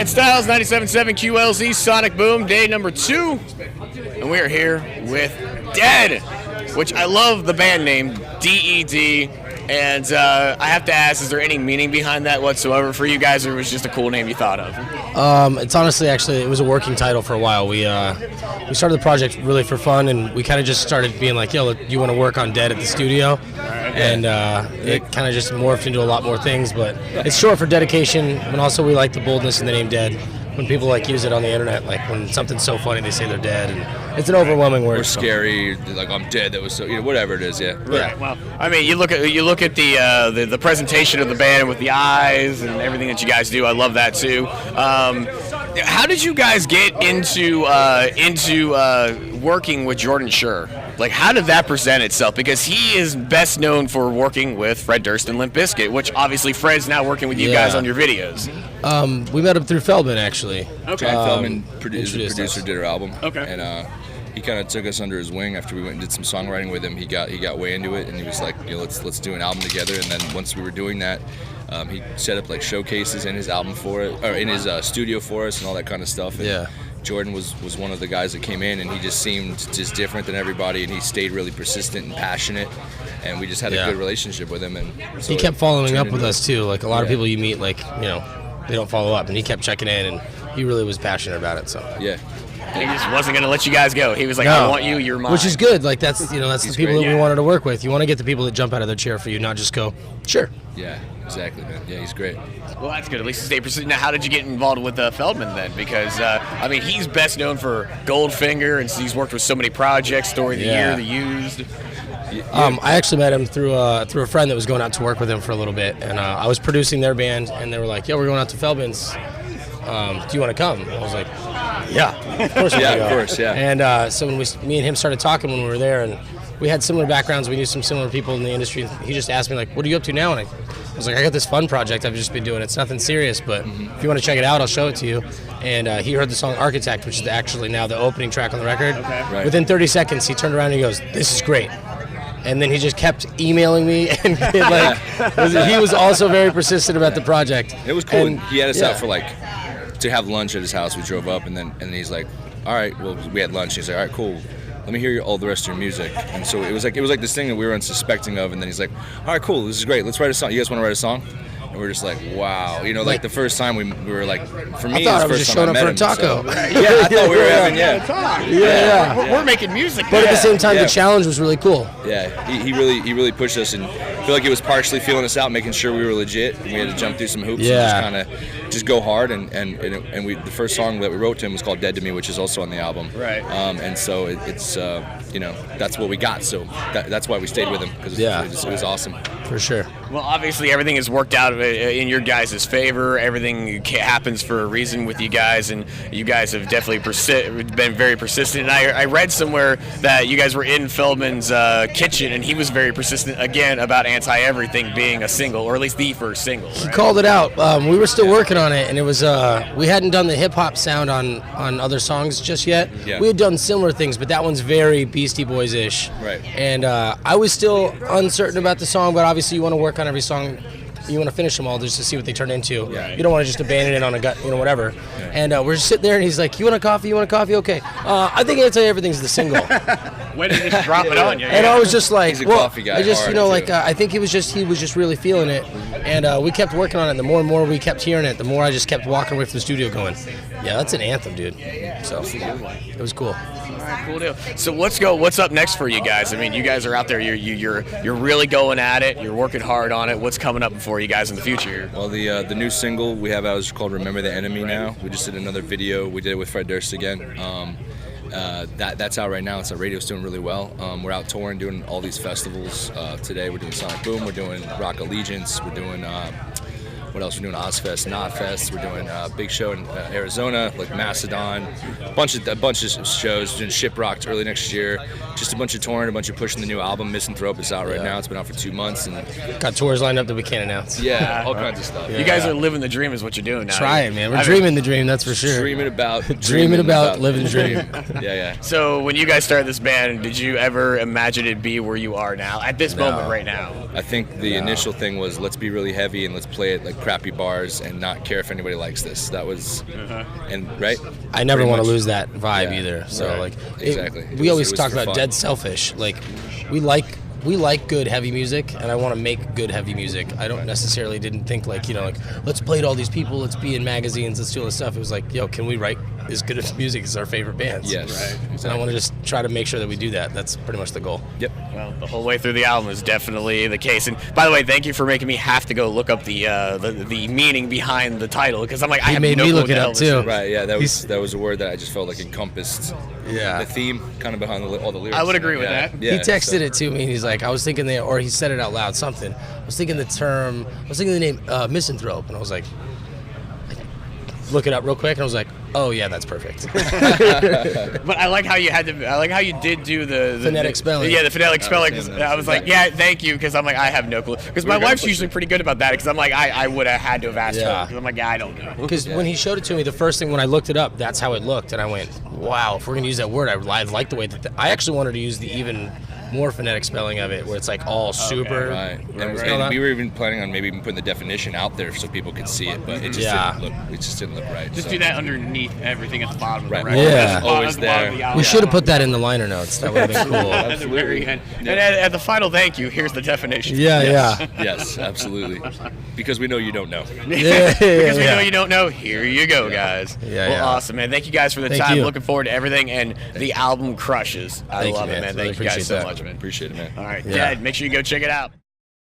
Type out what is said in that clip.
Wes Styles, 97.7 QLZ Sonic Boom, day number 2. And we are here with DED, which I love the band name, DED. And I have to ask, is there any meaning behind that whatsoever for you guys, or was it just a cool name you thought of? It's honestly, it was a working title for a while. We started the project really for fun, and we kind of just started being like, yo, you want to work on DED at the studio? And it kind of just morphed into a lot more things, but it's short for dedication, and also we like the boldness in the name DED. When people use it on the internet, like when something's so funny, they say they're dead, and it's an overwhelming word. Or scary, like I'm dead. That was so, whatever it is, yeah. Right. Well, I mean, you look at the presentation of the band with the eyes and everything that you guys do. I love that too. How did you guys get into working with Jordan Schur? Like, how did that present itself? Because he is best known for working with Fred Durst and Limp Bizkit, which obviously Fred's now working with you guys on your videos. We met him through Feldman, actually. Okay. Feldman, the producer, did our album. Okay. And he kind of took us under his wing after we went and did some songwriting with him. He got way into it, and he was like, let's do an album together. And then once we were doing that, he set up showcases in his album for it, or in his studio for us, and all that kind of stuff. And Jordan was one of the guys that came in, and he just seemed just different than everybody, and he stayed really persistent and passionate, and we just had a good relationship with him. And so he kept following up with us too. Like a lot of people you meet, they don't follow up, and he kept checking in, and he really was passionate about it. So yeah. He just wasn't going to let you guys go. He was like, I want you, you're mine. Which is good. Like that's the people that we wanted to work with. You want to get the people that jump out of their chair for you, not just go, sure. Yeah, exactly, man. Yeah, he's great. Well, that's good. At least he stayed persistent. Now, how did you get involved with Feldman then? Because, he's best known for Goldfinger, and he's worked with so many projects, Story of the Year, The Used. I actually met him through a friend that was going out to work with him for a little bit, and I was producing their band, and they were like, yo, we're going out to Feldman's. Do you want to come? I was like, yeah, of course. Of course, yeah. And so when me and him started talking when we were there, and we had similar backgrounds, we knew some similar people in the industry. He just asked me like, what are you up to now? And I was like, I got this fun project I've just been doing. It's nothing serious, but if you want to check it out, I'll show it to you. And he heard the song Architect, which is actually now the opening track on the record. Okay. Right. Within 30 seconds, he turned around and he goes, this is great. And then he just kept emailing me, and he was also very persistent about the project. It was cool. And he had us out for to have lunch at his house. We drove up, and then he's like, all right, well, we had lunch. He's like, all right, cool. Let me hear all the rest of your music. And so it was like this thing that we were unsuspecting of, and then he's like, all right, cool, this is great. Let's write a song. You guys want to write a song? And we're just like, wow. The first time we were like, for me, I thought it I was was the just first time showing I up met for a him. taco. So, yeah, I thought we were having, We're making music. But at the same time, the challenge was really cool. Yeah, he really pushed us, and I feel like it was partially feeling us out, making sure we were legit, and we had to jump through some hoops and just kind of go hard, and we the first song that we wrote to him was called Dead to Me, which is also on the album. Right. And so it's that's what we got, so that's why we stayed with him, because it was awesome. For sure. Well, obviously everything has worked out in your guys' favor. Everything happens for a reason with you guys, and you guys have definitely been very persistent. And I read somewhere that you guys were in Feldman's kitchen, and he was very persistent again about Anti-Everything being a single, or at least the first single. Right? He called it out. We were still working on it, and it was we hadn't done the hip hop sound on other songs just yet. Yeah. We had done similar things, but that one's very Beastie Boys-ish. Right. And I was still uncertain about the song, but obviously you want to work on every song. You want to finish them all just to see what they turn into. Yeah. You don't want to just abandon it on a gut, whatever. Yeah. And we're just sitting there, and he's like, "You want a coffee? You want a coffee? Okay. I think Anti-Everything's the single." When did he just drop it on you? And I was just like, he's a coffee guy. I just, I think he was just really feeling it, and we kept working on it. And the more and more we kept hearing it, the more I just kept walking away from the studio, going, "Yeah, that's an anthem, dude." So it was cool. All right, cool deal. So what's up next for you guys? I mean, you guys are out there. You're really going at it. You're working hard on it. What's coming up for you guys in the future? Well, the new single we have out is called "Remember the Enemy." Now we just did another video. We did it with Fred Durst again. That's out right now. It's radio's doing really well. We're out touring, doing all these festivals. Today we're doing Sonic Boom. We're doing Rock Allegiance. We're doing what else? We're doing Ozfest, Knotfest. We're doing a big show in Arizona, like Macedon. A bunch of shows. Doing Shiprocked early next year. Just a bunch of touring, a bunch of pushing the new album. Misanthrope is out right now. It's been out for 2 months, and got tours lined up that we can't announce. Yeah, all kinds of stuff. You guys are living the dream, is what you're doing now. Try it, man. We're dreaming the dream. That's for sure. Dreaming about living the dream. Yeah. So when you guys started this band, did you ever imagine it'd be where you are now at this moment right now? I think the initial thing was let's be really heavy and let's play it like crappy bars and not care if anybody likes this. That was, and right. I never Pretty want to much. lose that vibe Yeah, either. So right. like, Exactly. we always It was talk for about fun. dead selfish. Like, we like good heavy music, and I want to make good heavy music. I don't necessarily didn't think like, you know, like, let's play to all these people, let's be in magazines, let's do all this stuff. It was like, yo, can we write as good as music as our favorite bands? Yes. Right. And I Exactly. want to just try to make sure that we do that. That's pretty much the goal. Yep. Well, the whole way through the album is definitely the case. And by the way, thank you for making me have to go look up the meaning behind the title, because I'm like, I He have made no me clue look what it the up, hell this too. is. Right. Yeah. He's- That was a word that I just felt like encompassed. Yeah. The theme kind of behind all the lyrics. I would agree with Yeah. that. Yeah, He texted so- it to me, and he's like, I was thinking or he said it out loud, something. I was thinking the name misanthrope, and I was like, look it up real quick, and I was like, oh yeah, that's perfect. But I like how you did do the Phonetic spelling. Yeah, the phonetic spelling. yeah, 'cause that's I was like, yeah, thank you, because I'm like, I have no clue. Because my were gonna wife's push usually it. pretty good about that, because I'm like, I would have had to have asked her, Yeah. because I'm like, yeah, I don't know. Because when he showed it to me, the first thing when I looked it up, that's how it looked, and I went, wow, if we're gonna use that word, I like the way that I actually wanted to use the even more phonetic spelling of it, where it's like all super. Right. And, Right. and we were even planning on maybe even putting the definition out there so people could see it, but it just Yeah. didn't look. It just didn't look right. Just so. do that underneath everything at the bottom of Right. the record. Yeah. At the bottom- Always at the bottom of there. the album. We should have put that in the liner notes. That would have been cool. At the very end. And at the final thank you, here's the definition. Yeah. Yes, absolutely. Because we know you don't know. Yeah. Because we know you don't know. Here you go, guys. Yeah, well, yeah. awesome, man. Thank you guys for the Thank time. you. Looking forward to everything, and the album crushes. I Thank you, love it, man. man. Really Thank you guys appreciate so that. much, man. Appreciate it, man. All right, Yeah. Dad, make sure you go check it out.